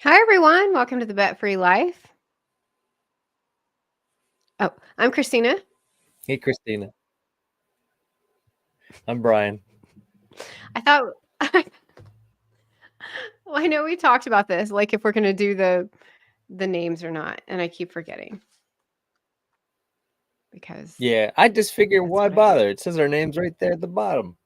Hi, everyone. Welcome to the Bet Free Life. Oh, I'm Christina. Hey, Christina. I'm Brian. I thought, well, I know we talked about this, like if we're going to do the names or not, and I keep forgetting because Yeah, I just figure that's why what I do. bother? It says our names right there at the bottom.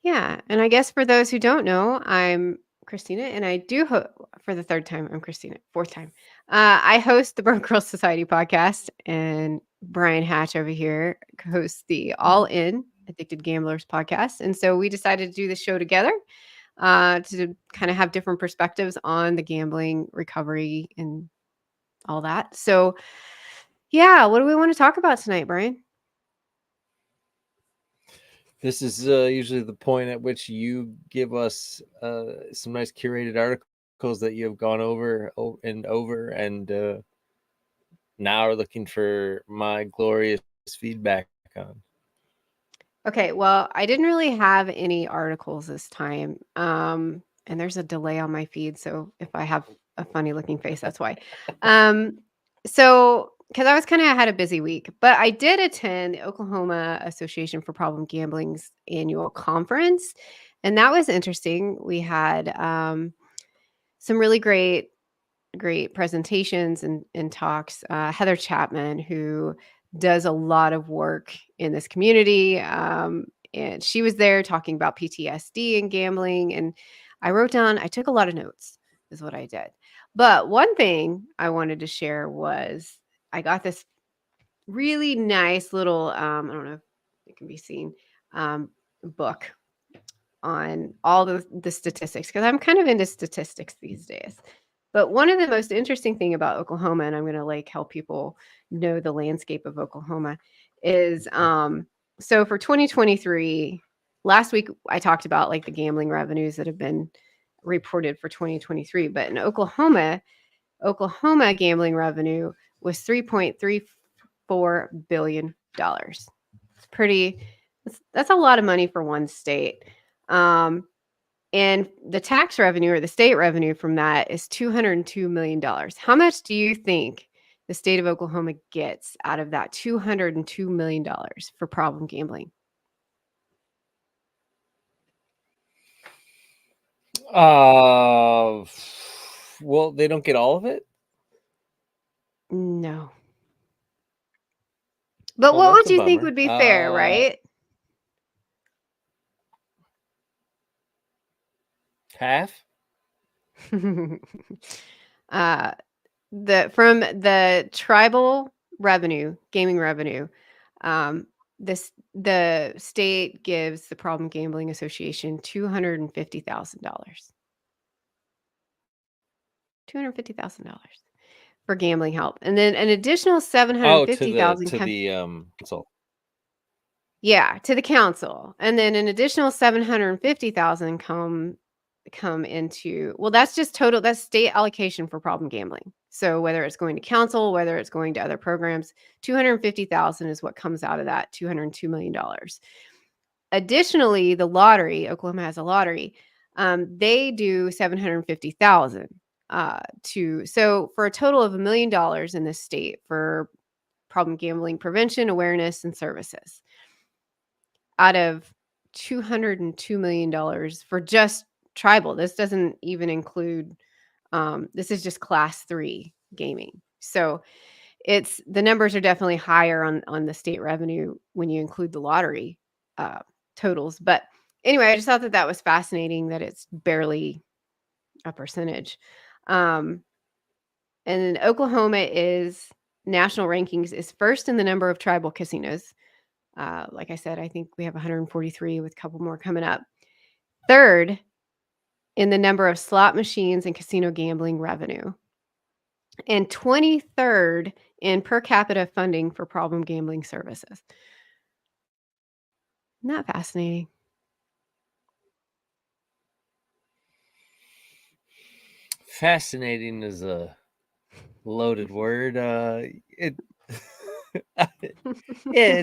Yeah, and I guess for those who don't know, I'm Christina, and I do for the third time. I'm Christina, fourth time. I host the Broke Girl Society podcast, and Brian Hatch over here hosts the All In Addicted Gamblers podcast, and so we decided to do the show together. To kind of have different perspectives on the gambling recovery and all that. So, yeah, what do we want to talk about tonight, Brian? This is usually the point at which you give us some nice curated articles that you have gone over and over, and now are looking for my glorious feedback on. Okay, well, I didn't really have any articles this time. And there's a delay on my feed, so if I have a funny looking face, that's why. So because I was kind of had a busy week, but I did attend the Oklahoma Association for Problem Gambling's annual conference, and that was interesting. We had some really great presentations and talks. Heather Chapman, who does a lot of work in this community, and she was there talking about PTSD and gambling. And I took a lot of notes, is what I did. But one thing I wanted to share was I got this really nice little, I don't know if it can be seen, book on all the statistics because I'm kind of into statistics these days. But one of the most interesting thing about Oklahoma, and I'm going to like help people know the landscape of Oklahoma, is so for 2023, last week I talked about like the gambling revenues that have been reported for 2023, but in Oklahoma gambling revenue was $3.34 billion. It's pretty. That's a lot of money for one state. Um, and the tax revenue or the state revenue from that is $202 million. How much do you think the state of Oklahoma gets out of that $202 million for problem gambling? Well, they don't get all of it. No. But Well, what that's would a you think bummer. would be fair, right? Half. uh, from the tribal revenue, gaming revenue, um, the state gives the Problem Gambling Association $250,000. $250,000 for gambling help, and then an additional Oh, 750,000 to the consult. yeah, to the council, and then an additional 750,000 come into, well, that's just total, that's state allocation for problem gambling. So whether it's going to council, whether it's going to other programs, 250,000 is what comes out of that $202 million. Additionally, the lottery, Oklahoma has a lottery, they do 750,000 so for a total of $1 million in this state for problem gambling prevention, awareness, and services out of $202 million for just tribal. This doesn't even include, this is just class 3 gaming. So it's, the numbers are definitely higher on the state revenue when you include the lottery totals. But anyway, I just thought that was fascinating that it's barely a percentage. And then Oklahoma is national rankings is first in the number of tribal casinos. Like I said, I think we have 143 with a couple more coming up. Third in the number of slot machines and casino gambling revenue. And 23rd in per capita funding for problem gambling services. Isn't that fascinating? Fascinating is a loaded word. It yeah,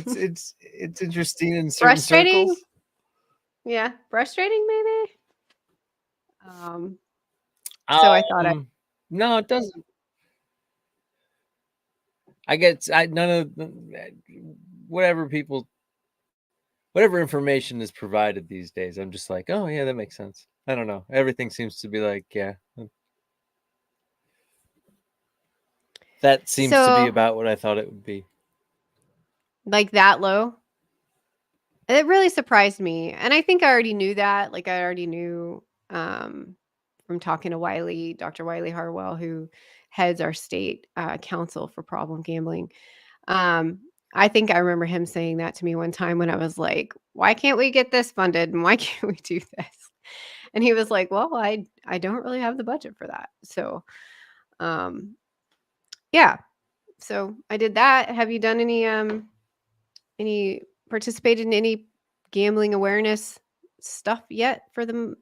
it's interesting in certain Frustrating? circles. Yeah, frustrating maybe. So I thought No, it doesn't. I get none of whatever people, whatever information is provided these days. I'm just like, oh yeah, that makes sense. I don't know. Everything seems to be like, yeah, that seems to be so about what I thought it would be. like that low. It really surprised me, and I think I already knew that. Like I already knew from talking to Wiley, Dr. Wiley Harwell, who heads our state council for problem gambling. Um, I think I remember him saying that to me one time when I was like, "Why can't we get this funded? And why can't we do this?" And he was like, "Well, I don't really have the budget for that." So, um, yeah. So I did that. Have you done any participated in any gambling awareness stuff yet for the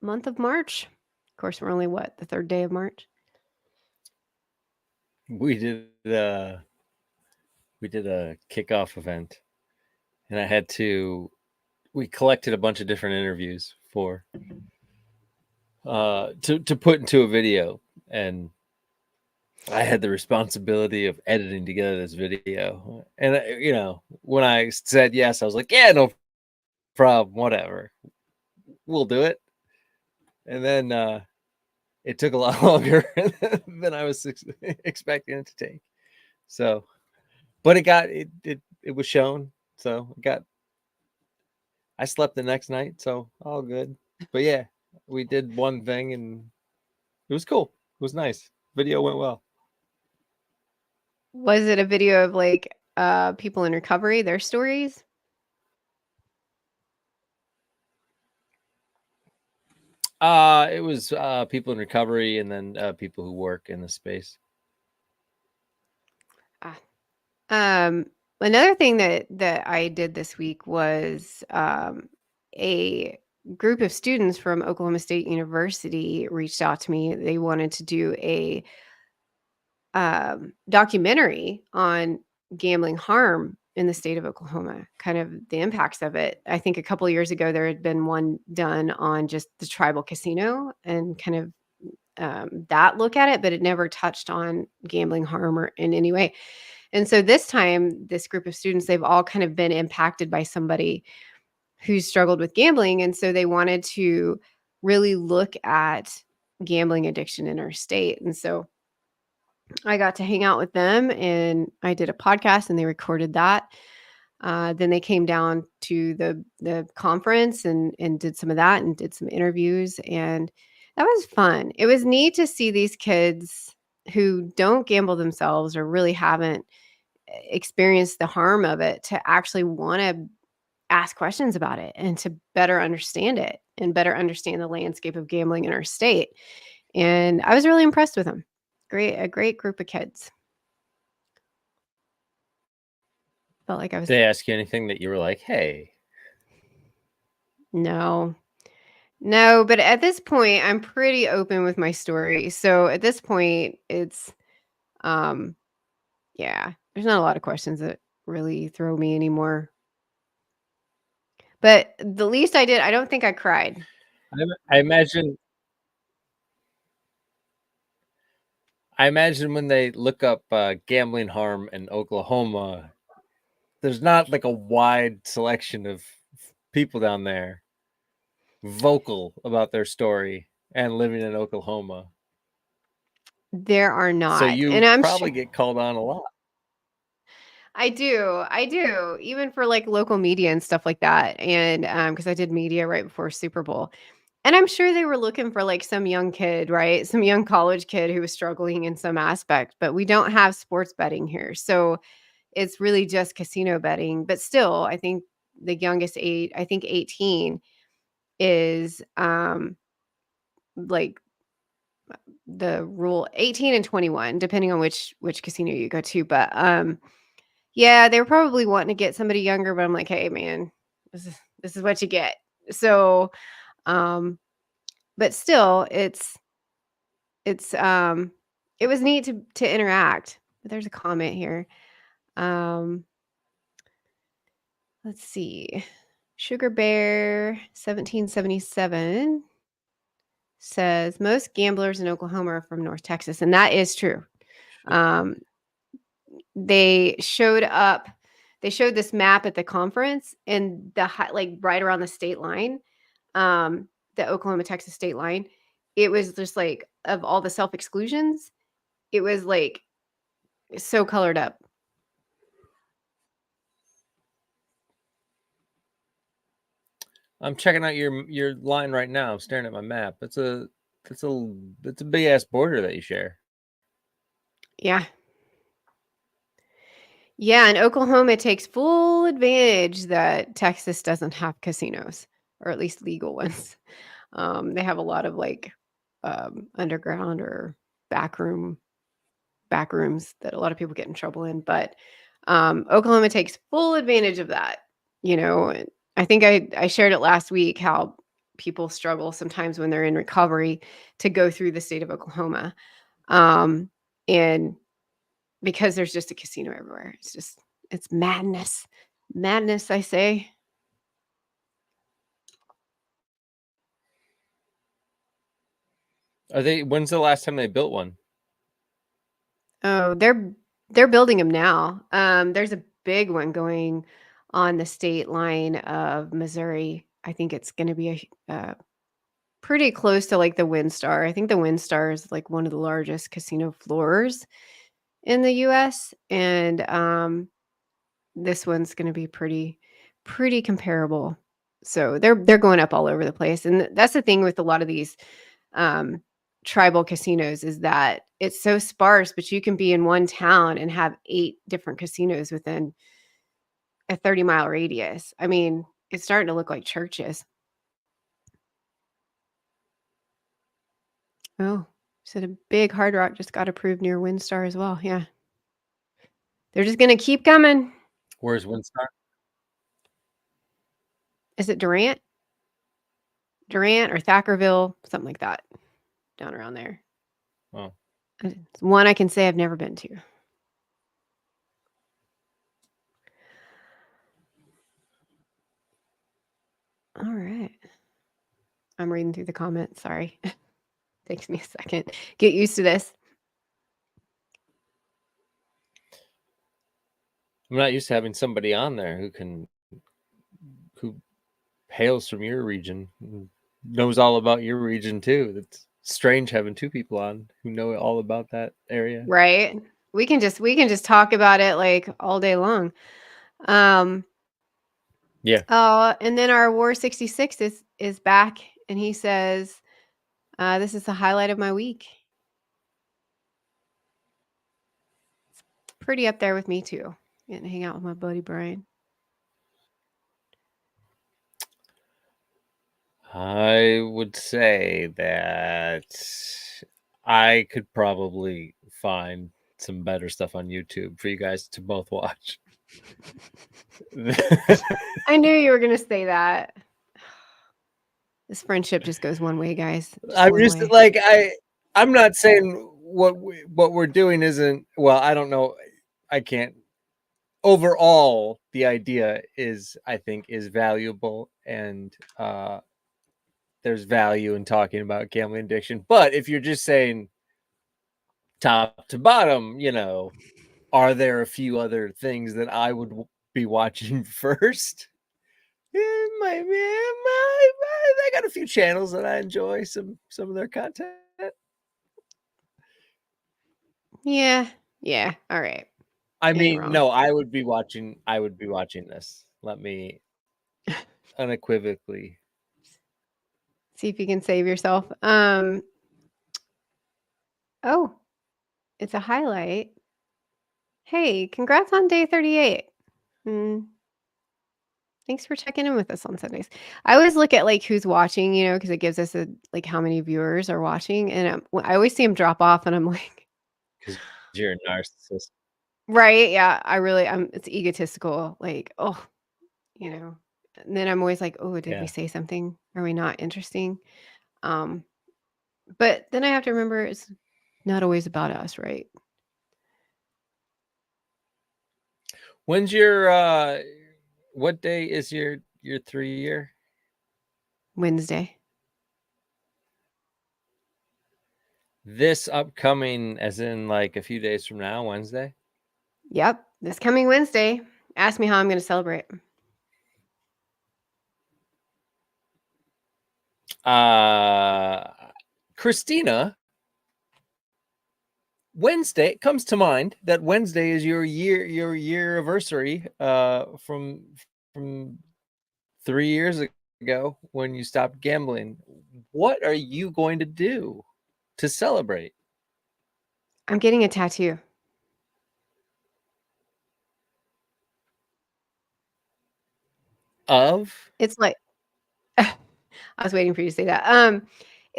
month of March? Of course, we're only what, the third day of March? We did we did a kickoff event, and I had to. We collected a bunch of different interviews for to put into a video, and I had the responsibility of editing together this video. And when I said yes, I was like, yeah, no problem, whatever, we'll do it. And then it took a lot longer than I was expecting it to take. So, but it was shown. So I slept the next night, so all good. But yeah, we did one thing and it was cool. It was nice. Video went well. Was it a video of like people in recovery, their stories? It was people in recovery and then people who work in the space. Ah. Um, Another thing that I did this week was a group of students from Oklahoma State University reached out to me. They wanted to do a documentary on gambling harm in the state of Oklahoma, kind of the impacts of it. I think a couple of years ago there had been one done on just the tribal casino and kind of that look at it, but it never touched on gambling harm or in any way. And so this time, this group of students, they've all kind of been impacted by somebody who struggled with gambling. And so they wanted to really look at gambling addiction in our state. And so I got to hang out with them and I did a podcast and they recorded that. Then they came down to the conference and did some of that and did some interviews and that was fun. It was neat to see these kids who don't gamble themselves or really haven't experienced the harm of it to actually want to ask questions about it and to better understand it and better understand the landscape of gambling in our state. And I was really impressed with them. A great group of kids. Felt like I Did was they ask you anything that you were like, hey? no. No, but at this point I'm pretty open with my story. So at this point it's um yeah, there's not a lot of questions that really throw me anymore. But the least I did, I don't think I cried. I imagine. I imagine when they look up gambling harm in Oklahoma, there's not like a wide selection of people down there vocal about their story and living in Oklahoma. There are So not. And you I'm sure probably get called on a lot. I do. I do. Even for like local media and stuff like that. And because I did media right before Super Bowl. And I'm sure they were looking for like some young kid, right? Some young college kid who was struggling in some aspect, but we don't have sports betting here. So it's really just casino betting. But still, I think the youngest age, I think 18 is like the rule 18 and 21, depending on which casino you go to. But yeah, they were probably wanting to get somebody younger, but I'm like, "Hey, man, this is what you get." So, um, but still, it's it was neat to interact. But there's a comment here. Um, let's see. Sugar Bear 1777 says most gamblers in Oklahoma are from North Texas, and that is true. Um, they showed up. They showed this map at the conference, and like right around the state line, the Oklahoma Texas state line. It was just like of all the self exclusions, it was like so colored up. I'm checking out your line right now. I'm staring at my map. It's a big ass border that you share. Yeah. Yeah, and Oklahoma takes full advantage that Texas doesn't have casinos, or at least legal ones. They have a lot of like underground or backroom back rooms that a lot of people get in trouble in. But Oklahoma takes full advantage of that. And I think I shared it last week how people struggle sometimes when they're in recovery to go through the state of Oklahoma. And because there's just a casino everywhere. It's madness. Madness, I say. When's the last time they built one? Oh, they're building them now. There's a big one going on the state line of Missouri. I think it's going to be pretty close to like the WinStar. I think the WinStar is like one of the largest casino floors in the U.S. and this one's going to be pretty comparable. So they're going up all over the place, and that's the thing with a lot of these um, tribal casinos is that it's so sparse, but you can be in one town and have 8 different casinos within a 30-mile radius. I mean, it's starting to look like churches. Oh, said a big Hard Rock just got approved near WinStar as well. Yeah. They're just going to keep coming. Where's WinStar? Is it Durant? Durant or Thackerville, something like that, down around there. Oh. It's one I can say I've never been to. All right. I'm reading through the comments. Sorry. Takes me a second. Get used to this. I'm not used to having somebody on there who hails from your region, knows all about your region too. It's strange having 2 people on who know all about that area. Right? We can just talk about it like all day long. Yeah. And then our War 66 is back, and he says, this is the highlight of my week. It's pretty up there with me too. Getting to hang out with my buddy Brian. I would say that I could probably find some better stuff on YouTube for you guys to both watch. I knew you were going to say that. This friendship just goes one way, guys. I'm just way. like I'm not saying what we're doing isn't well. I don't know. I can't. Overall, the idea I think is valuable, and there's value in talking about gambling addiction. But if you're just saying top to bottom, are there a few other things that I would be watching first? I got a few channels that I enjoy some of their content. Yeah. All right. I You ain't mean, wrong. no, I would be watching this. Let me unequivocally. See if you can save yourself. Oh, it's a highlight. Hey, congrats on day 38. Thanks for checking in with us on Sundays. I always look at like who's watching, because it gives us like how many viewers are watching, and I always see them drop off, and I'm like, Because you're a narcissist. right? Yeah, it's egotistical. Like, oh, and then I'm always like, oh, did we say something? Are we not interesting? But then I have to remember it's not always about us, right? When's your what day is your 3 year? Wednesday. This upcoming, as in like a few days from now, Wednesday? Yep, this coming Wednesday. Ask me how I'm going to celebrate. Christina, Wednesday, it comes to mind that Wednesday is your year anniversary from 3 years ago when you stopped gambling. What are you going to do to celebrate? I'm getting a tattoo. Of? It's like I was waiting for you to say that.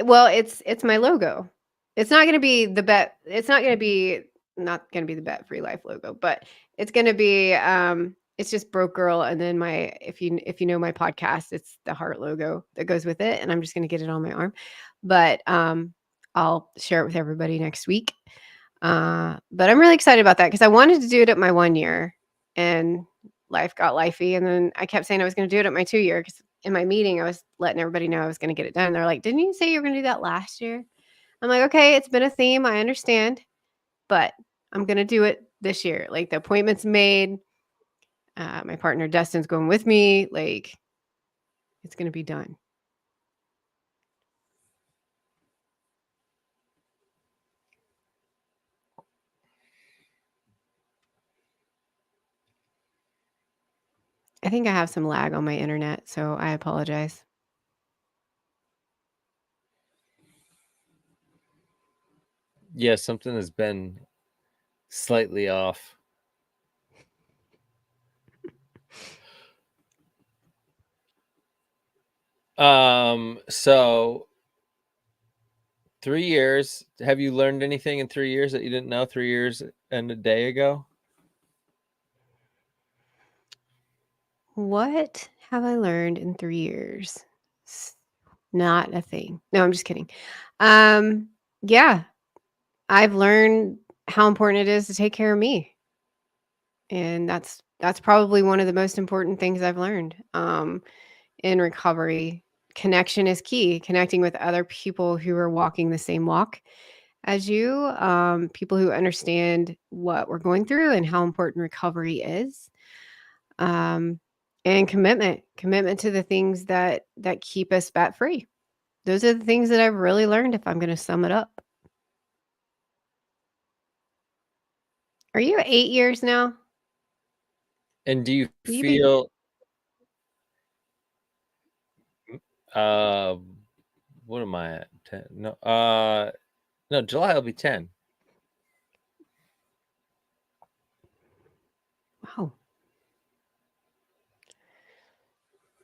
Well, it's my logo. It's not gonna be the bet. It's not gonna be the Bet Free Life logo, but it's gonna be it's just broke girl, and then my if you know my podcast, it's the heart logo that goes with it, and I'm just gonna get it on my arm. But I'll share it with everybody next week. But I'm really excited about that because I wanted to do it at my 1 year, and life got lifey, and then I kept saying I was gonna do it at my 2 year because in my meeting, I was letting everybody know I was gonna get it done. They're like, "Didn't you say you were gonna do that last year?" I'm like, "Okay, it's been a theme, I understand, but I'm gonna do it this year." Like, the appointment's made, my partner Dustin's going with me, like, it's gonna be done. I think I have some lag on my internet, so I apologize. Yeah, something has been slightly off. So 3 years. Have you learned anything in 3 years that you didn't know 3 years and a day ago? What have I learned in 3 years? S Not a thing. No, I'm just kidding. Yeah, I've learned how important it is to take care of me, and that's probably one of the most important things I've learned, in recovery. Connection is key, connecting with other people who are walking the same walk as you, people who understand what we're going through and how important recovery is, um, and commitment to the things that keep us fat free. Those are the things that I've really learned if I'm gonna sum it up. Are you 8 years now? And do you Will you be feel uh what am I at? 10? No, no, July will be 10. Wow.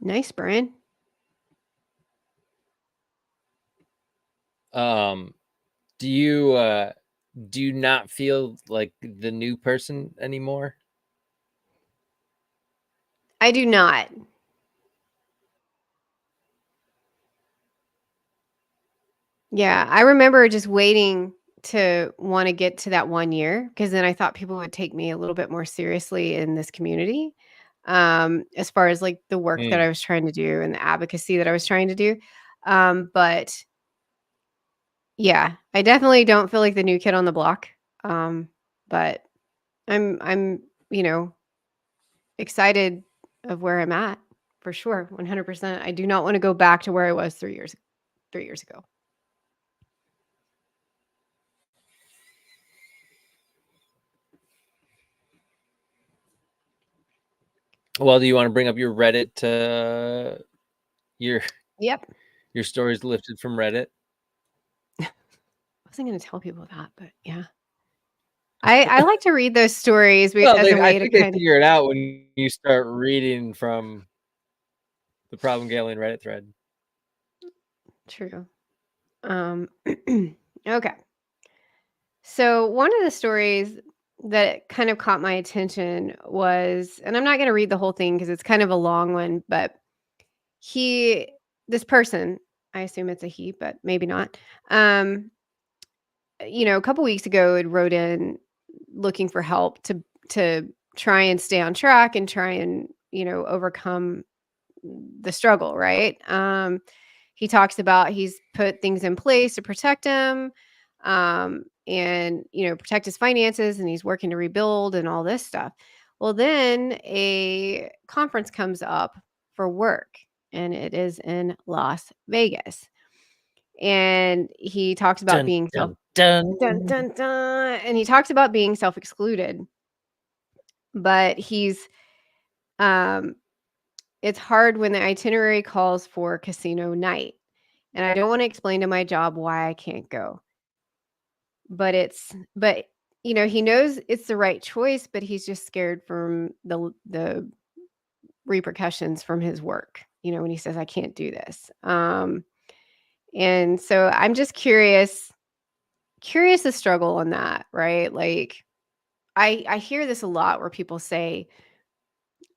Nice, Brian. Um do you not feel like the new person anymore? I do not. Yeah, I remember just waiting to wanna get to that 1 year because then I thought people would take me a little bit more seriously in this community, as far as, like, the work that Mm. I was trying to do and the advocacy that I was trying to do, but yeah, I definitely don't feel like the new kid on the block, but I'm, you know, excited of where I'm at for sure, 100%. I do not wanna go back to where I was 3 years ago. Well, do you want to bring up your Reddit your Yep. your stories lifted from Reddit? I wasn't gonna tell people that, but yeah. I like to read those stories Well, as a I way to think they kind of figure it out when you start reading from the Problem Gambling Reddit thread. true. Okay. So one of the stories that kind of caught my attention was, and I'm not gonna read the whole thing because it's kind of a long one, but he this person, I assume it's a he, but maybe not, a couple weeks ago it wrote in looking for help to try and stay on track and try and, overcome the struggle, right? He talks about he's put things in place to protect him. and protect his finances, and he's working to rebuild and all this stuff. Well, then a conference comes up for work, and it is in Las Vegas. And he talks about Dun, being dun, dun. dun, dun, dun, and he talks about being self-excluded, but um it's hard when the itinerary calls for casino night. And I don't want to explain to my job why I can't go. But he knows it's the right choice, but he's just scared from the repercussions from his work, when he says I can't do this. And so I'm just curious the struggle on that, right? Like I hear this a lot where people say,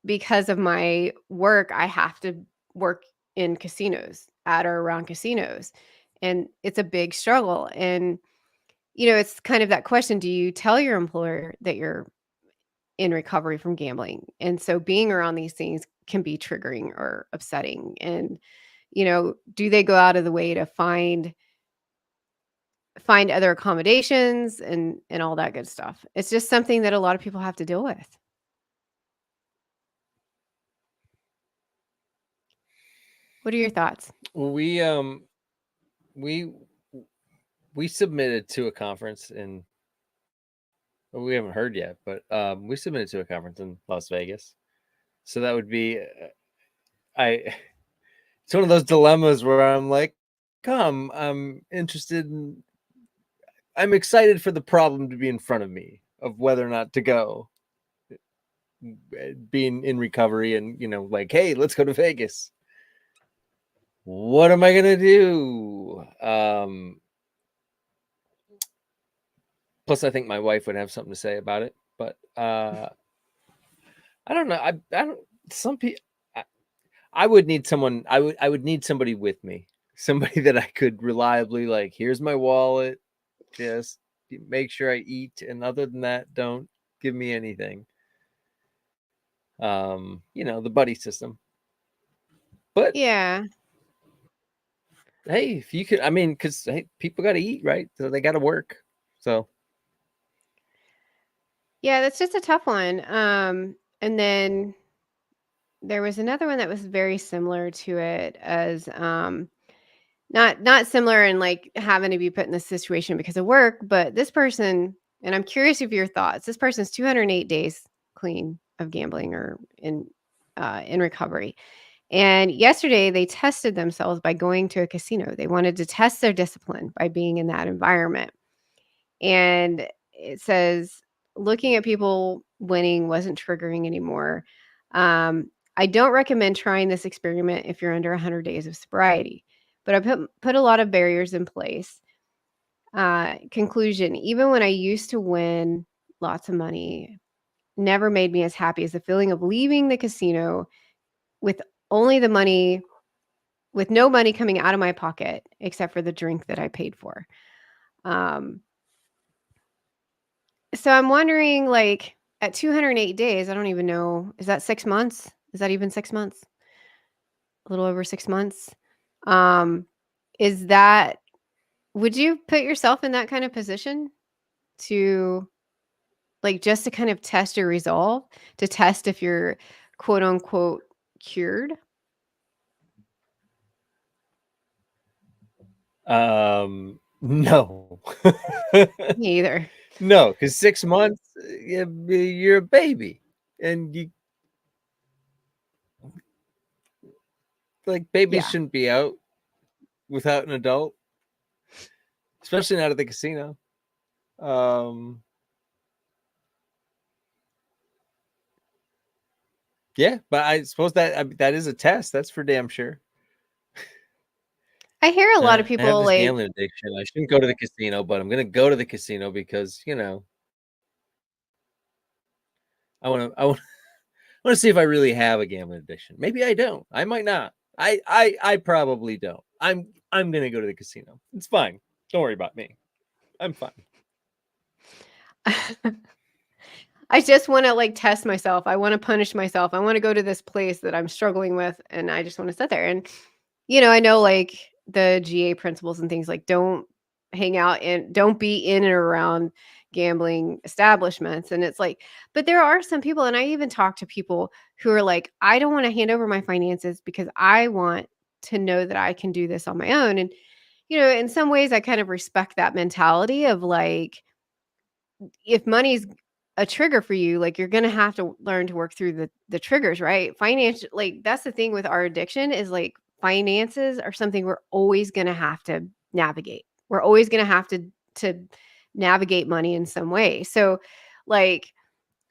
because of my work, I have to work in casinos, at or around casinos. And it's a big struggle. And, it's kind of that question, do you tell your employer that you're in recovery from gambling? And so being around these things can be triggering or upsetting. And, do they go out of the way to find other accommodations and all that good stuff? It's just something that a lot of people have to deal with. What are your thoughts? We we we submitted to a conference in, well, we haven't heard yet, but we submitted to a conference in Las Vegas. So that would be I it's one of those dilemmas where I'm like, I'm excited for the problem to be in front of me of whether or not to go, being in recovery and, like, hey, let's go to Vegas. What am I going to do? Plus I think my wife would have something to say about it, but I don't know. I don't, some people, I would need someone, I would need somebody with me, somebody that I could reliably, like, here's my wallet, just make sure I eat, and other than that, don't give me anything. The buddy system. But Yeah. hey, if you could, I mean, because hey, people got to eat, right? So they got to work. So Yeah, that's just a tough one. And then there was another one that was very similar to it, as not similar in like having to be put in this situation because of work, but this person, and I'm curious of your thoughts. This person's 208 days clean of gambling or in recovery. And yesterday they tested themselves by going to a casino. They wanted to test their discipline by being in that environment. And it says, looking at people winning wasn't triggering anymore. I don't recommend trying this experiment if you're under 100 days of sobriety, but I put a lot of barriers in place. Conclusion: even when I used to win lots of money, never made me as happy as the feeling of leaving the casino with only the money, with no money coming out of my pocket except for the drink that I paid for. Um, So I'm wondering, like, at 208 days, I don't even know, is that 6 months? Is that even 6 months? A little over 6 months? Um, is that would you put yourself in that kind of position to, like, just to kind of test your resolve, to test if you're quote unquote cured? no. Me either. No, because 6 months, you're a baby, and you, like, babies Yeah. shouldn't be out without an adult, especially not at the casino. Yeah, but I suppose that is a test. That's for damn sure. I hear a lot of I have people, this like, gambling addiction. I shouldn't go to the casino, but I'm gonna go to the casino because I want to see if I really have a gambling addiction. Maybe I don't. I might not. I probably don't. I'm gonna go to the casino. It's fine. Don't worry about me. I'm fine. I just wanna, like, test myself. I wanna punish myself. I wanna go to this place that I'm struggling with, and I just wanna sit there. And, I know, like, the GA principles and things, like, don't hang out and don't be in and around gambling establishments. And it's like, but there are some people, and I even talk to people who are like, I don't want to hand over my finances because I want to know that I can do this on my own. And, in some ways, I kind of respect that mentality of like, if money's a trigger for you, like you're gonna have to learn to work through the triggers, right? Financial, like that's the thing with our addiction is like finances are something we're always gonna have to navigate. We're always gonna have to navigate money in some way. So, like,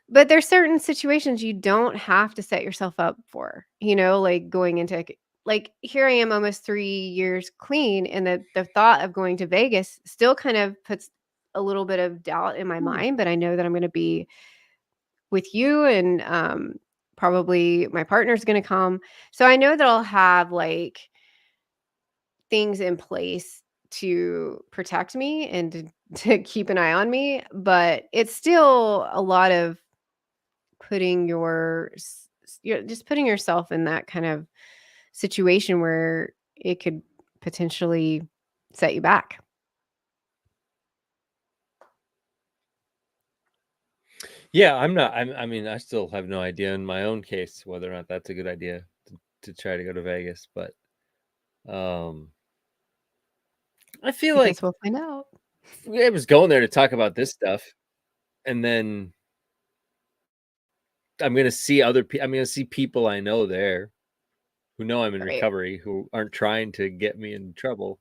but there's certain situations you don't have to set yourself up for, like going into like here I am almost 3 years clean, and the thought of going to Vegas still kind of puts a little bit of doubt in my mind, but I know that I'm going to be with you, and probably my partner's going to come. So I know that I'll have like things in place to protect me and to keep an eye on me, but it's still a lot of putting you're just putting yourself in that kind of situation where it could potentially set you back. Yeah, I'm not. I mean, I still have no idea in my own case whether or not that's a good idea to try to go to Vegas. But um, I feel I like guess we'll find out. I was going there to talk about this stuff, and then I'm gonna see other people. I'm gonna see people I know there who know I'm in Right. recovery, who aren't trying to get me in trouble.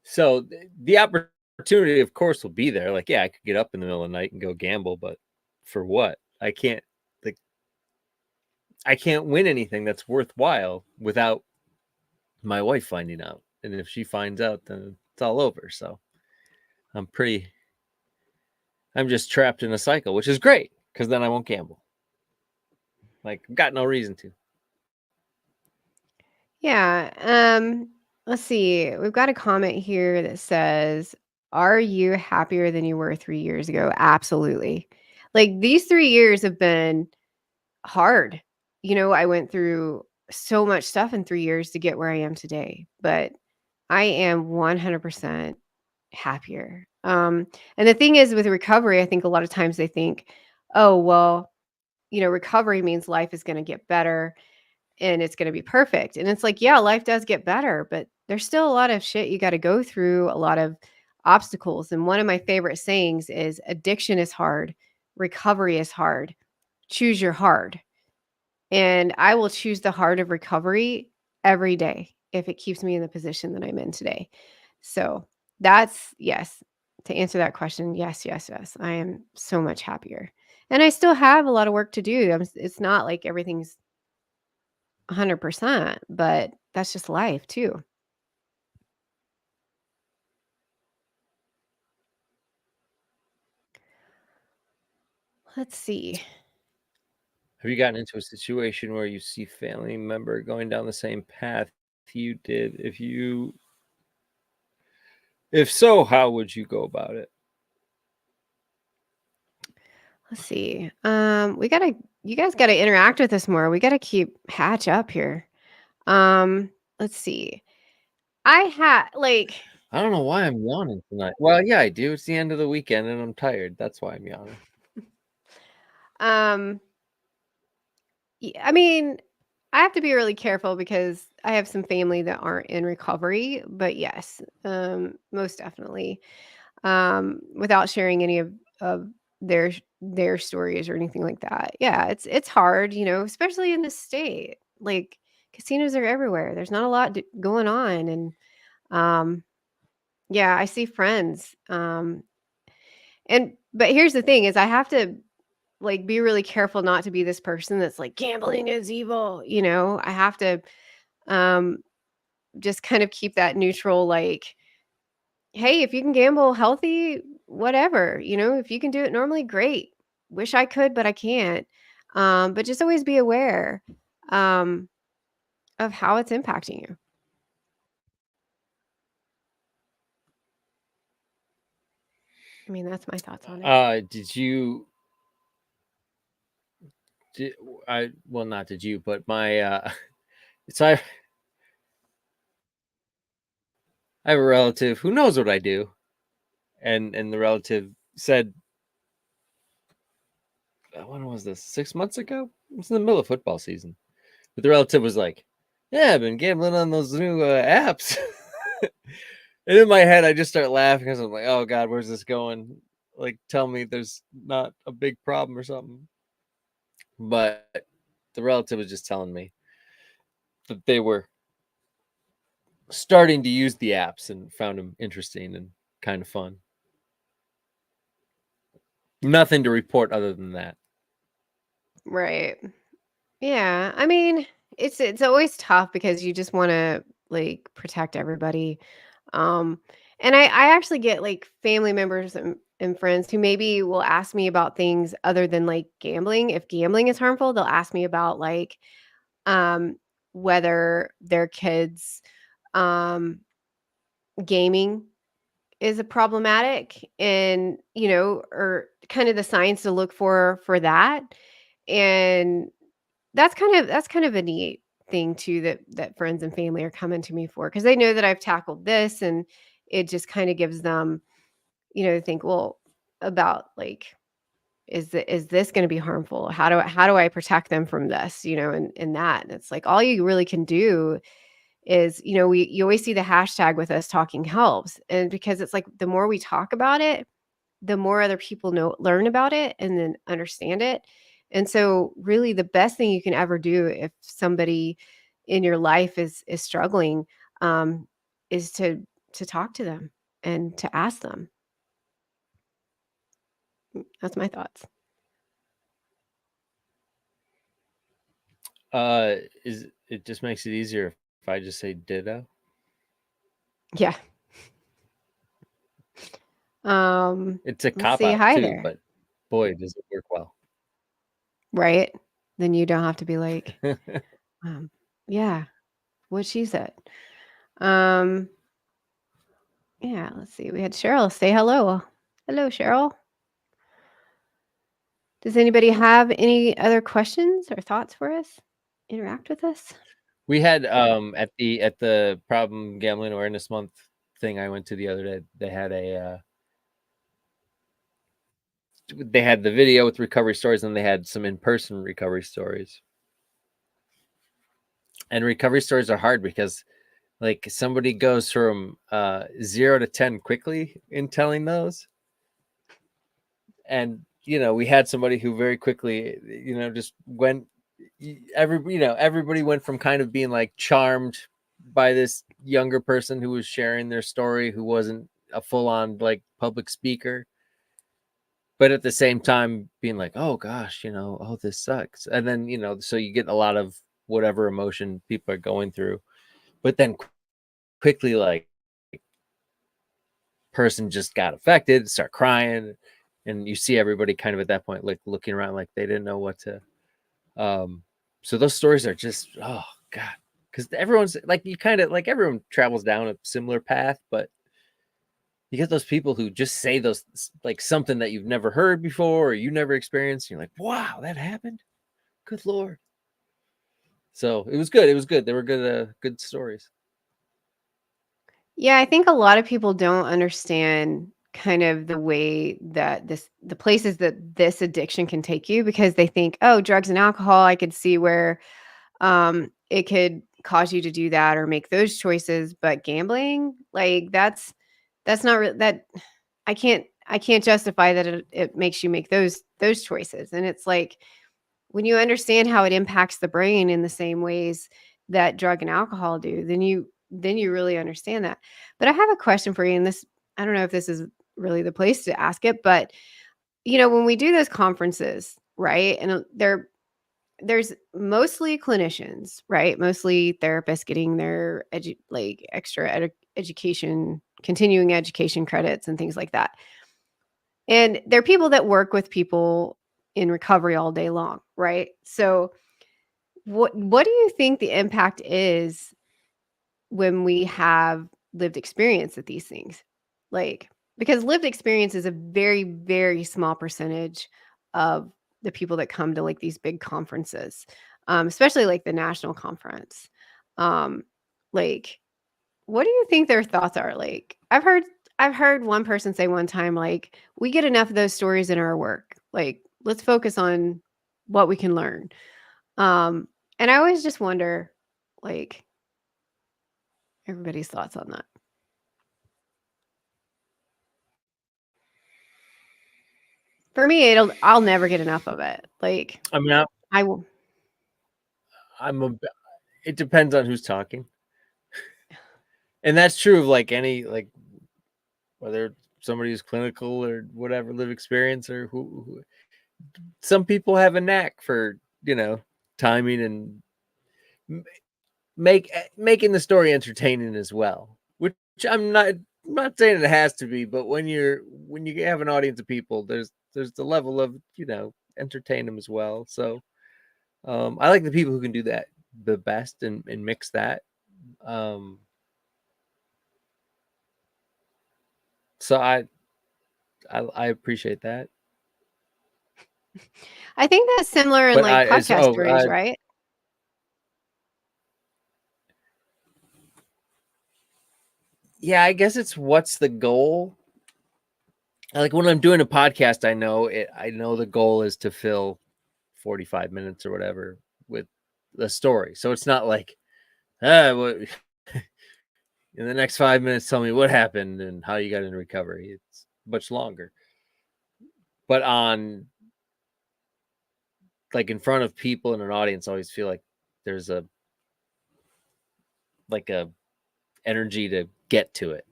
So the opportunity, of course, will be there. Like, yeah, I could get up in the middle of the night and go gamble, but for what? I can't. Like, I can't win anything that's worthwhile without my wife finding out. And if she finds out, then it's all over. So I'm pretty. I'm just trapped in a cycle, which is great because then I won't gamble. Like, I've got no reason to. Yeah. Let's see. We've got a comment here that says, "Are you happier than you were 3 years ago?" Absolutely. Like these 3 years have been hard. I went through so much stuff in 3 years to get where I am today, but I am 100% happier. And the thing is with recovery, I think a lot of times they think, oh, well, recovery means life is going to get better and it's going to be perfect. And it's like, yeah, life does get better, but there's still a lot of shit you got to go through, a lot of obstacles. And one of my favorite sayings is addiction is hard, recovery is hard. Choose your hard. And I will choose the heart of recovery every day if it keeps me in the position that I'm in today. So that's yes. To answer that question, yes, yes, yes. I am so much happier. And I still have a lot of work to do. It's not like everything's 100%, but that's just life too. Let's see. Have you gotten into a situation where you see family member going down the same path you did? If so, how would you go about it? Let's see. You guys gotta interact with us more. We gotta keep hatch up here. Let's see. I had like I don't know why I'm yawning tonight. Well, yeah, I do. It's the end of the weekend and I'm tired. That's why I'm yawning. Um, I mean, I have to be really careful because I have some family that aren't in recovery, but yes, most definitely. Without sharing any of their stories or anything like that. Yeah, it's hard, especially in this state. Like casinos are everywhere. There's not a lot going on, and um, yeah, I see friends. And but here's the thing: is I have to like be really careful not to be this person that's like gambling is evil. I have to um just kind of keep that neutral, like, hey, if you can gamble healthy, whatever, if you can do it normally, great. Wish I could, but I can't. But just always be aware um of how it's impacting you. I mean, that's my thoughts on it. Did you did, I well not did you, but my so I have a relative who knows what I do. and the relative said, when was this? 6 months ago? It was in the middle of football season. But the relative was like, "Yeah, I've been gambling on those new apps." And in my head, I just start laughing because I'm like, "Oh God, where's this going? Like, tell me there's not a big problem or something." But the relative was just telling me that they were starting to use the apps and found them interesting and kind of fun. Nothing to report other than that. Right. Yeah. I mean, it's always tough because you just want to like protect everybody. Um and I actually get like family members and friends who maybe will ask me about things other than like gambling. If gambling is harmful, they'll ask me about like um whether their kids um gaming is a problematic and or kind of the signs to look for that. And that's kind of a neat thing too that friends and family are coming to me for because they know that I've tackled this and it just kind of gives them, to think, well, about like is this going to be harmful? How do I protect them from this? And that and it's like all you really can do is, you always see the hashtag with us talking helps. And because it's like the more we talk about it, the more other people learn about it and then understand it. And so really the best thing you can ever do if somebody in your life is struggling, um, is to talk to them and to ask them. That's my thoughts. Is it just makes it easier if I just say ditto? Yeah. Um, It's a let's cop see. out Hi too, there. but boy, does it work well. Right? Then you don't have to be like, um, yeah, what she said. Um, yeah, let's see. We had Cheryl say hello. Hello, Cheryl. Does anybody have any other questions or thoughts for us? Interact with us? We had at the Problem Gambling Awareness Month thing I went to the other day. They had the video with recovery stories, and they had some in-person recovery stories. And recovery stories are hard because like somebody goes from 0 to 10 quickly in telling those. And we had somebody who very quickly just went, everybody went from kind of being like charmed by this younger person who was sharing their story, who wasn't a full-on like public speaker, but at the same time being like, oh gosh, oh, this sucks. And then so you get a lot of whatever emotion people are going through, but then quickly, like, person just got affected, start crying, and you see everybody kind of at that point like looking around like they didn't know what to. So those stories are just, oh God, because everyone's like, you kind of like, everyone travels down a similar path, but you get those people who just say those, like, something that you've never heard before or you never experienced. You're like, wow, that happened. Good Lord. So it was good. It was good. They were good stories. Yeah, I think a lot of people don't understand kind of the way that the places that this addiction can take you because they think, oh, drugs and alcohol, I could see where it could cause you to do that or make those choices, but gambling, like that's not that I can't justify that it makes you make those choices. And it's like when you understand how it impacts the brain in the same ways that drug and alcohol do, then you really understand that. But I have a question for you, and this I don't know if this is really the place to ask it, but when we do those conferences, right? And there's mostly clinicians, right? Mostly therapists getting their like extra education, continuing education credits and things like that. And they're people that work with people in recovery all day long, right? So what do you think the impact is when we have lived experience with these things? Like, because lived experience is a very, very small percentage of the people that come to like these big conferences, especially like the national conference. Um, like, what do you think their thoughts are? Like, I've heard one person say one time, like, we get enough of those stories in our work. Like, let's focus on what we can learn. And I always just wonder, like, everybody's thoughts on that. For me, I'll never get enough of it. Like, I mean, I will. it depends on who's talking. And that's true of like any, like, whether somebody who's clinical or whatever, live experience, or who some people have a knack for, timing and making the story entertaining as well, which I'm not saying it has to be, but when you have an audience of people, there's the level of, entertain them as well. So I like the people who can do that the best and mix that. So I appreciate that. I think that's similar in But like podcast stories, right? yeah, I guess it's what's the goal. Like when I'm doing a podcast, I know the goal is to fill 45 minutes or whatever with the story. So it's not like, what in the next 5 minutes, tell me what happened and how you got into recovery. It's much longer. But on, like, in front of people in an audience, I always feel like there's a energy to get to it.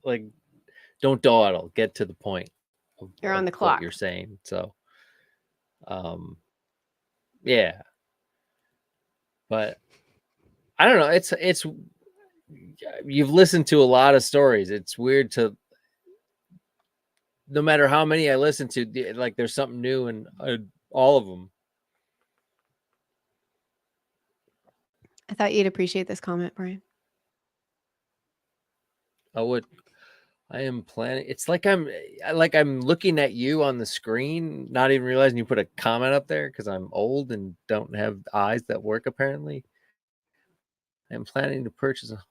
Like, don't dawdle, get to the point You're on of the what clock. you're saying. So, yeah. But I don't know. It's you've listened to a lot of stories. It's weird to, no matter how many I listen to, like there's something new in all of them. I thought you'd appreciate this comment, Brian. I am planning. It's like I'm looking at you on the screen, not even realizing you put a comment up there because I'm old and don't have eyes that work apparently. I'm planning to purchase a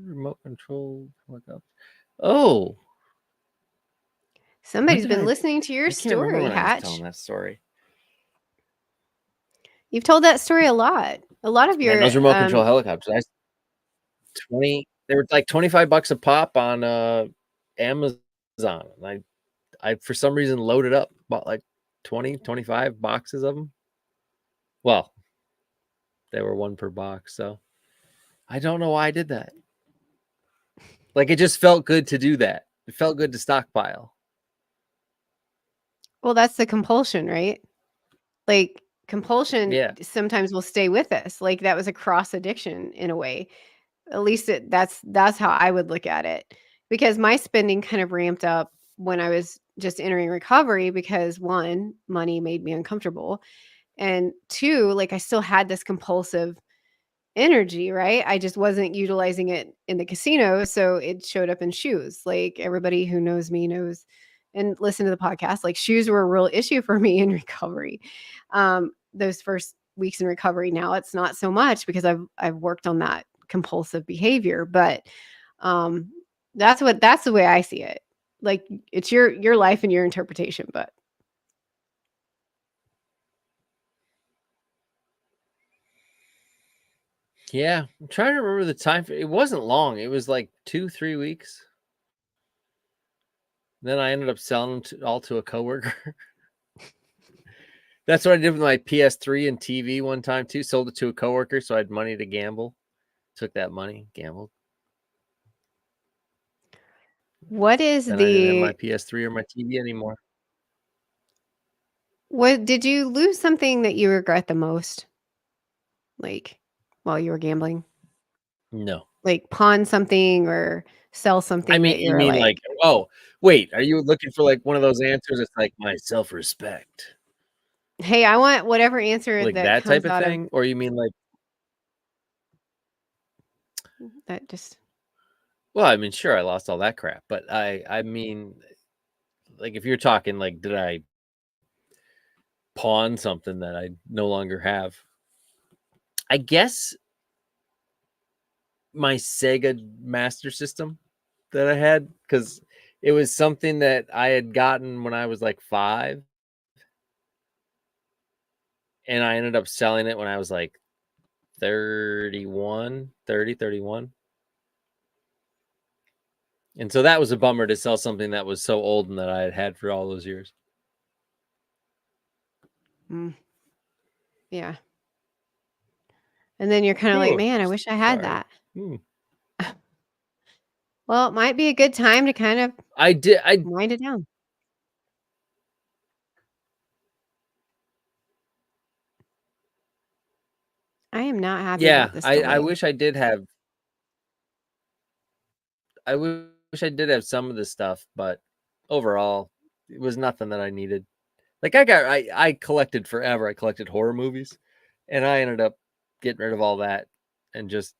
remote control hookup. Oh, Somebody's been listening to your I can't remember story, when I was Hatch. telling that story. You've told that story a lot. A lot of Man, your those remote control helicopters. They were like $25 a pop on Amazon. And I for some reason loaded up, bought like 25 boxes of them. Well, they were one per box, so I don't know why I did that. Like, it just felt good to do that. It felt good to stockpile. Well, that's the compulsion, right? Like compulsion Yeah. sometimes will stay with us. Like that was a cross addiction in a way. At least that's how I would look at it. Because my spending kind of ramped up when I was just entering recovery because one, money made me uncomfortable. And two, like I still had this compulsive energy, right? I just wasn't utilizing it in the casino, so it showed up in shoes. Like everybody who knows me knows and listen to the podcast, like shoes were a real issue for me in recovery. Those first weeks in recovery. Now it's not so much because I've worked on that compulsive behavior, but um that's the way I see it. Like it's your life and your interpretation, but Yeah. I'm trying to remember the time. It wasn't long. It was like 2-3 weeks. Then I ended up selling them all to a coworker. That's what I did with my PS3 and TV one time too. Sold it to a coworker, so I had money to gamble. Took that money, gambled. what is Then I didn't have my the PS3 or my TV anymore. what did you lose something that you regret the most? Like while you were gambling? No. Like pawn something or sell I something mean, that you you're mean like, like, oh, wait, are you looking for like one of those answers? It's like my self-respect, "Hey, I want whatever answer like that that type comes of out of thing? Or you mean like, that just." well, I mean, sure, I lost all that crap, but I mean, like, if you're talking like, did I pawn something that I no longer have? I guess my Sega Master System. that I had because it was something that I had gotten when I was like 5, and I ended up selling it when I was like 31. And so that was a bummer to sell something that was so old and that I had had for all those years. Mm, yeah. And then you're kind of like, Oh, man, I wish I had sorry. that. Hmm. Well, it might be a good time to kind of I did. wind it down. I am not happy Yeah. about this I delay. wish I did have. I wish I did have some of this stuff, but overall, it was nothing that I needed. Like I collected forever. I collected horror movies, and I ended up getting rid of all that and just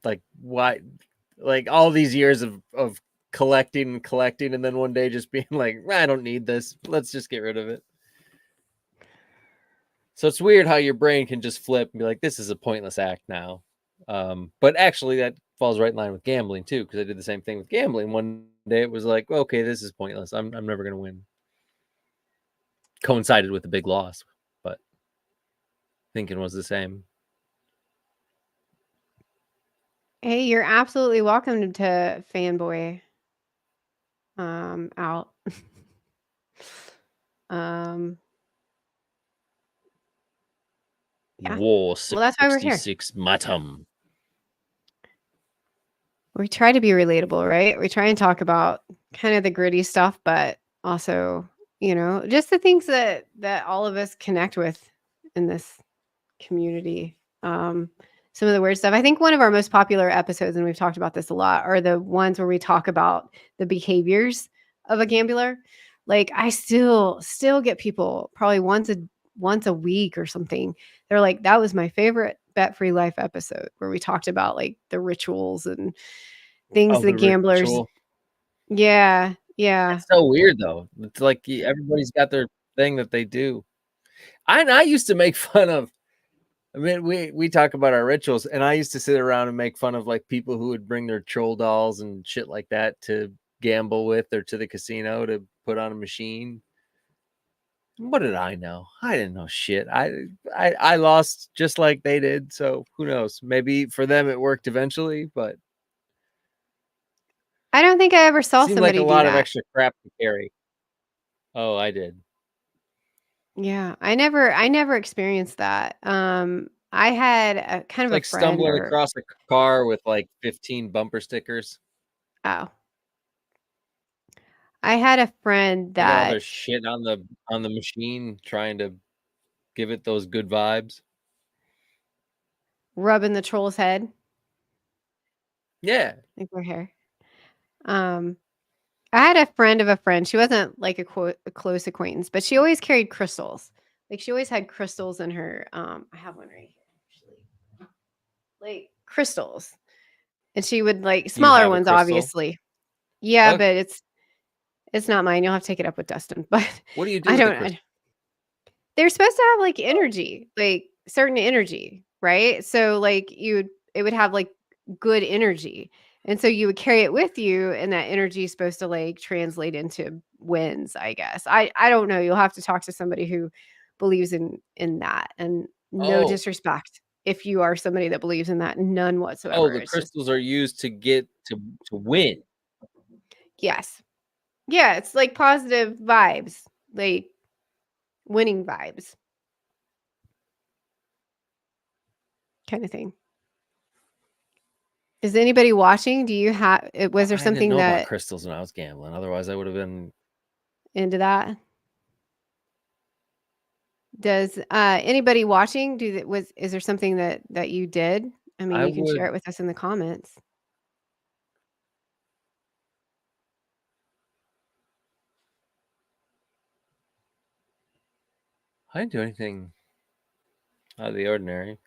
like why, like all these years of collecting and collecting, and then one day just being like, I don't need this. Let's just get rid of it. So it's weird how your brain can just flip and be like, this is a pointless act now. But actually, that falls right in line with gambling too, because I did the same thing with gambling. One day it was like, okay, this is pointless. I'm never gonna win. Coincided with a big loss, but thinking was the same. Hey, you're absolutely welcome to fanboy out. um yeah. War Well, that's why we're here. 66 Matum. We try to be relatable, right? We try and talk about kind of the gritty stuff, but also, just the things that all of us connect with in this community. Some of the weird stuff. I think one of our most popular episodes, and we've talked about this a lot, are the ones where we talk about the behaviors of a gambler. Like I still get people probably once a week or something. They're like, that was my favorite Bet Free Life episode where we talked about like the rituals and things Oh, the the gamblers. ritual. Yeah, yeah. It's so weird though. It's like everybody's got their thing that they do. I used to make fun of. I mean, we talk about our rituals, and I used to sit around and make fun of like people who would bring their troll dolls and shit like that to gamble with or to the casino to put on a machine. What did I know? I didn't know shit. I lost just like they did. So who knows? Maybe for them it worked eventually, but I don't think I ever saw seemed like a somebody do lot of that. extra crap to carry. Oh, I did. Yeah, I never experienced that. I had a kind It's of a like friend stumbling or across a car with like 15 bumper stickers. oh, I had a friend They got all their that shit on the machine trying to give it those good vibes. rubbing the troll's head, Yeah. like her hair. Um, I had a friend of a friend. She wasn't like a close acquaintance, but she always carried crystals. Like she always had crystals in her. I have one right here, actually. Like crystals, and she would like You smaller have a ones, crystal. obviously. Yeah, Okay. but it's not mine. You'll have to take it up with Dustin. But What do you do I with the don't. crystal? They're supposed to have, like, Oh. energy, like, certain energy, right? So, like, it would have, like, good energy, and so you would carry it with you, and that energy is supposed to, like, translate into wins, I guess. I don't know, you'll have to talk to somebody who believes in that, and no Oh. disrespect if you are somebody that believes in that, none Oh, whatsoever, the it's just crystals are used to get to win. yes. Yeah, it's like positive vibes, like, winning vibes kinda thing. Is anybody watching? Do you have was there I didn't something know about that crystals when I was gambling. Otherwise, I would have been. into that? Does, anybody watching do that was is there something that you did? I mean, I you can share would. it with us in the comments. I didn't do anything out of the ordinary.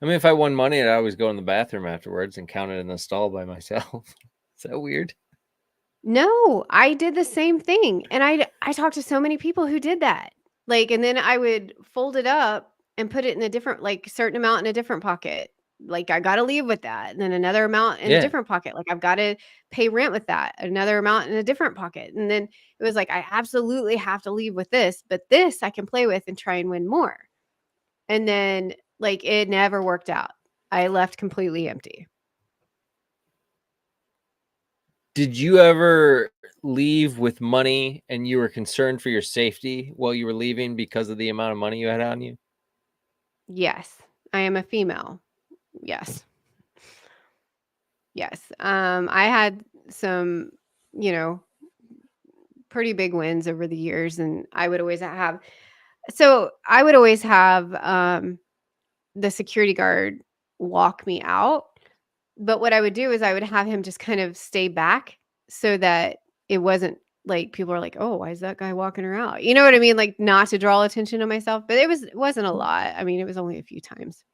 I mean, if I won money, I'd always go in the bathroom afterwards and count it in the stall by myself. Is that weird? No, I did the same thing, and I talked to so many people who did that. Like, and then I would fold it up and put it in a different like, certain amount in a different pocket. like I got to leave with that. And then another amount in a Yeah. different pocket. Like I've got to pay rent with that, another amount in a different pocket. And then it was like, I absolutely have to leave with this, but this I can play with and try and win more. And then like it never worked out. I left completely empty. Did you ever leave with money and you were concerned for your safety while you were leaving because of the amount of money you had on you? Yes, I am a female. Yes. Yes. I had some, you know, pretty big wins over the years, and I would always have the security guard walk me out. But what I would do is I would have him just kind of stay back so that it wasn't like people are like, "Oh, why is that guy walking her out?" You know what I mean? Like not to draw attention to myself, but it wasn't a lot. I mean, it was only a few times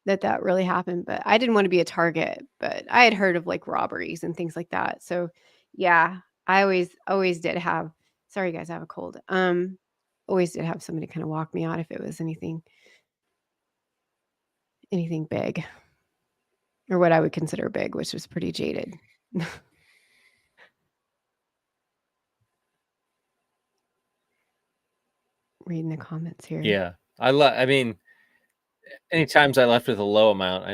that really happened, but I didn't wanna be a target, but I had heard of, like, robberies and things like that, so, yeah, I always did have sorry, guys, I have a cold, always did have somebody kinda walk me out if it was anything big, or what I would consider big, which was pretty jaded. Reading the comments here. Yeah. I mean, any times I left with a low amount,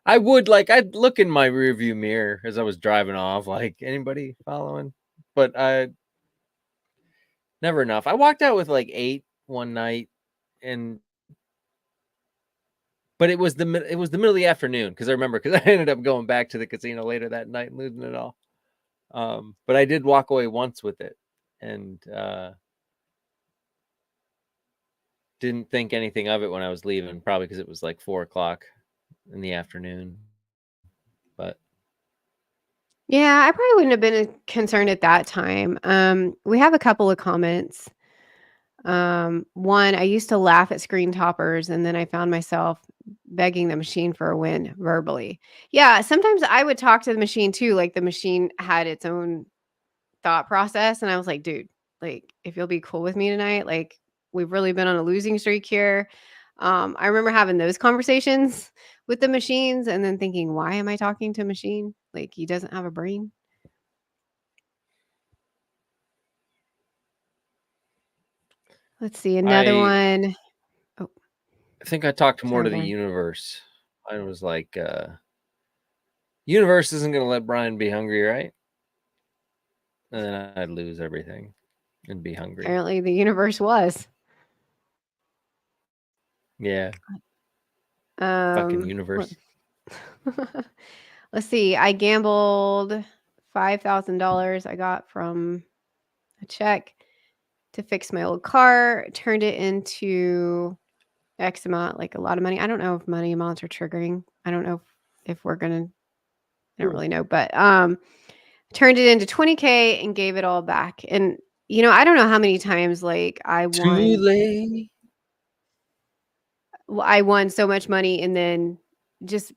I would like I'd look in my rearview mirror as I was driving off, like anybody following, but I never enough. I walked out with like 8 one night, and but it was the middle of the afternoon because I remember because I ended up going back to the casino later that night and losing it all. But I did walk away once with it, and didn't think anything of it when I was leaving, probably because it was like 4 o'clock in the afternoon. But Yeah, I probably wouldn't have been, concerned at that time. We have a couple of comments. One, I used to laugh at screen toppers, and then I found myself begging the machine for a win verbally. Yeah, sometimes I would talk to the machine too, like the machine had its own thought process, and I was like, "Dude, like, if you'll be cool with me tonight, like, we've really been on a losing streak here." I remember having those conversations with the machines and then thinking, "Why am I talking to a machine? Like, he doesn't have a brain." Let's see, another I one. Oh, think I talked more sorry, to the Brian. universe. I was like, universe isn't gonna let Brian be hungry, right? And then I'd lose everything and be hungry. Apparently, the universe was. Yeah, fucking Um, let universe. let's see, I gambled $5,000 I got from a check to fix my old car, turned it into X amount, like a lot of money. I don't know if money amounts are triggering. I don't know if we're gonna I don't really know, but, turned it into 20K and gave it all back, and, I don't know how many times, like, Too late. I won so much money and then just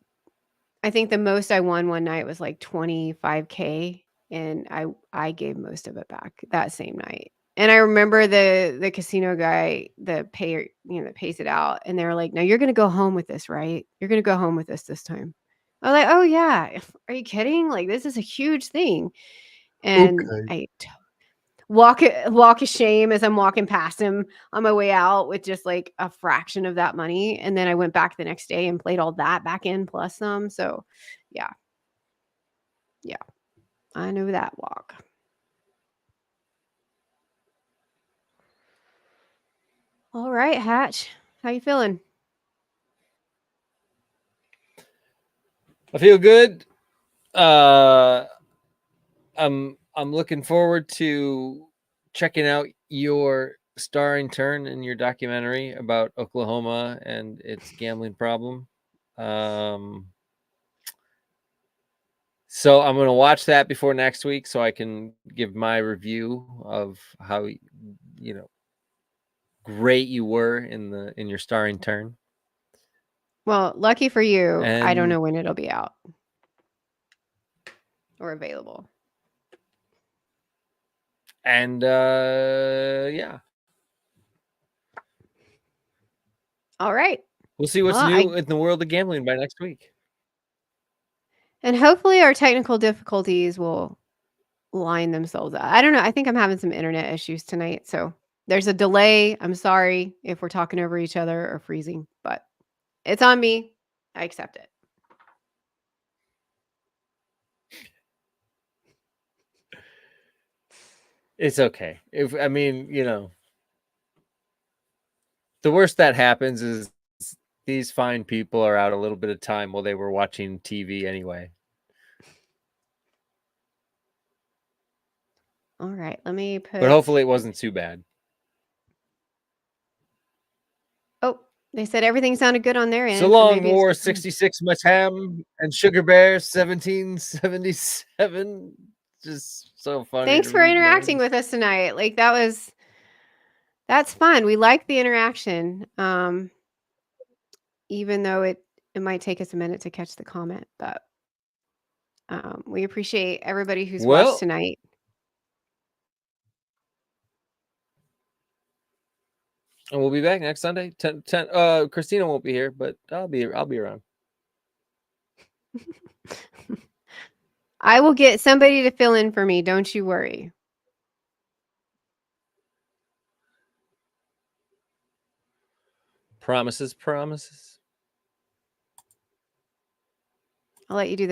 I think the most I won one night was like 25K, and I gave most of it back that same night. And I remember the casino guy, the payer, that pays it out, and they were like, "No, you're gonna go home with this, right? You're gonna go home with this time." I was like, "Oh yeah, are you kidding? Like this is a huge thing." And Okay. I walk of shame as I'm walking past him on my way out with just like a fraction of that money. And then I went back the next day and played all that back in plus some. So yeah, yeah, I know that walk. All right, Hatch. How you feeling? I feel good. Uh, I'm looking forward to checking out your starring turn in your documentary about Oklahoma and its gambling problem. Um, so I'm gonna watch that before next week, so I can give my review of how great you were in your starring turn. Well, lucky for you, I don't And know when it'll be out or available. yeah. All right. We'll see what's Well, I new in the world of gambling by next week. and hopefully our technical difficulties will line themselves out. I don't know. I think I'm having some internet issues tonight, so there's a delay. I'm sorry if we're talking over each other or freezing, but it's on me. I accept it. It's okay. If I mean, you know, the worst that happens is these fine people are out a little bit of time while they were watching TV anyway. All right, let me But put. hopefully it wasn't too bad. Oh, they said everything sounded good on their So end, so long, maybe it's War just me. 66 much ham and Sugar Bear 1777. Just so funny to Thanks for read interacting names. with us tonight. Like that's fun. We like the interaction. Even though it might take us a minute to catch the comment, but we appreciate everybody who's watched Well, tonight. and we'll be back next Sunday. 10. Christina won't be here, but I'll be around. I will get somebody to fill in for me. Don't you worry. Promises. I'll let you do